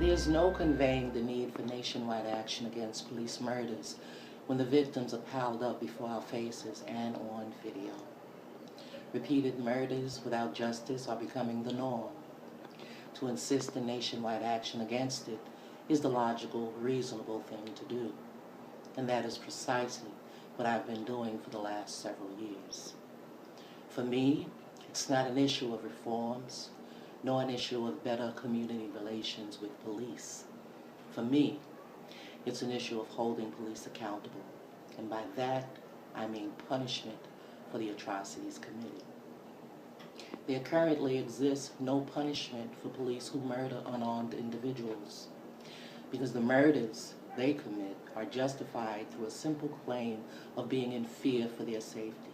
There's no conveying the need for nationwide action against police murders when the victims are piled up before our faces and on video. Repeated murders without justice are becoming the norm. To insist in nationwide action against it is the logical, reasonable thing to do. And that is precisely what I've been doing for the last several years. For me, it's not an issue of reforms, nor an issue of better community relations with police. For me, it's an issue of holding police accountable. And by that, I mean punishment for the atrocities committed. There currently exists no punishment for police who murder unarmed individuals, because the murders they commit are justified through a simple claim of being in fear for their safety.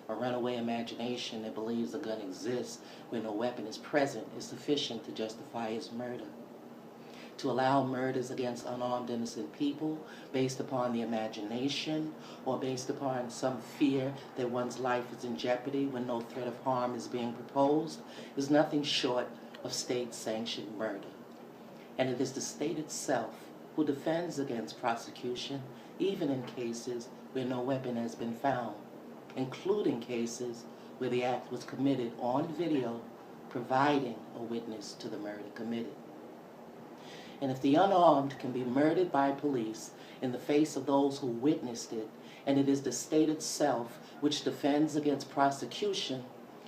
A runaway imagination that believes a gun exists when no weapon is present is sufficient to justify his murder. To allow murders against unarmed innocent people based upon the imagination or based upon some fear that one's life is in jeopardy when no threat of harm is being proposed is nothing short of state-sanctioned murder. And it is the state itself who defends against prosecution even in cases where no weapon has been found, including cases where the act was committed on video, providing a witness to the murder committed. And if the unarmed can be murdered by police in the face of those who witnessed it, and it is the state itself which defends against prosecution,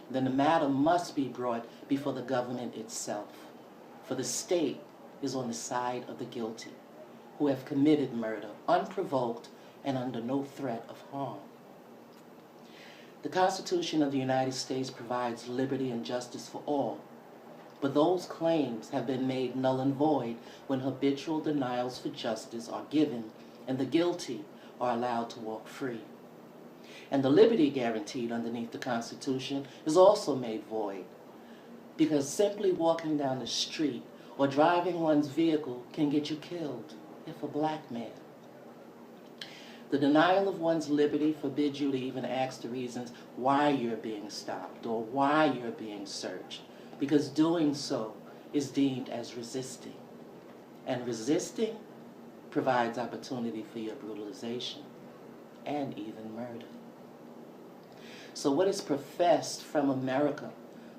then the matter must be brought before the government itself. For the state is on the side of the guilty, who have committed murder unprovoked and under no threat of harm. The Constitution of the United States provides liberty and justice for all, but those claims have been made null and void when habitual denials for justice are given and the guilty are allowed to walk free. And the liberty guaranteed underneath the Constitution is also made void, because simply walking down the street or driving one's vehicle can get you killed if a black man. The denial of one's liberty forbids you to even ask the reasons why you're being stopped or why you're being searched, because doing so is deemed as resisting. And resisting provides opportunity for your brutalization and even murder. So what is professed from America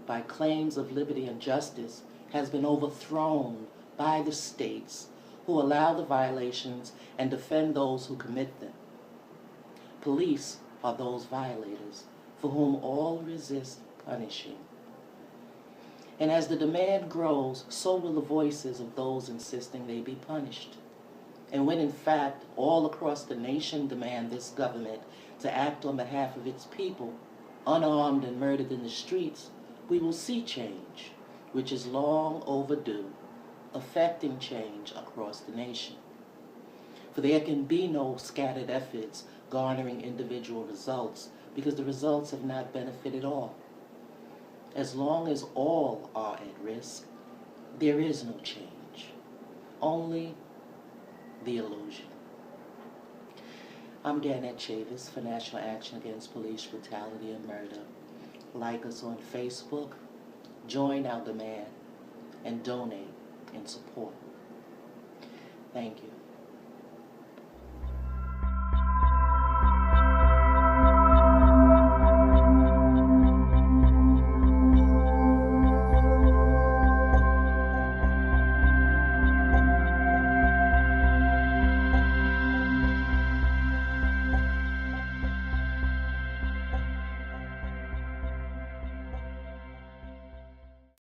by claims of liberty and justice has been overthrown by the states who allow the violations and defend those who commit them. Police are those violators for whom all resist punishing. And as the demand grows, so will the voices of those insisting they be punished. And when in fact all across the nation demand this government to act on behalf of its people, unarmed and murdered in the streets, we will see change, which is long overdue, affecting change across the nation. For there can be no scattered efforts garnering individual results, because the results have not benefited all. As long as all are at risk, there is no change, only the illusion. I'm Danette Chavis for National Action Against Police Brutality and Murder. Like us on Facebook, join our demand, and donate in support. Thank you.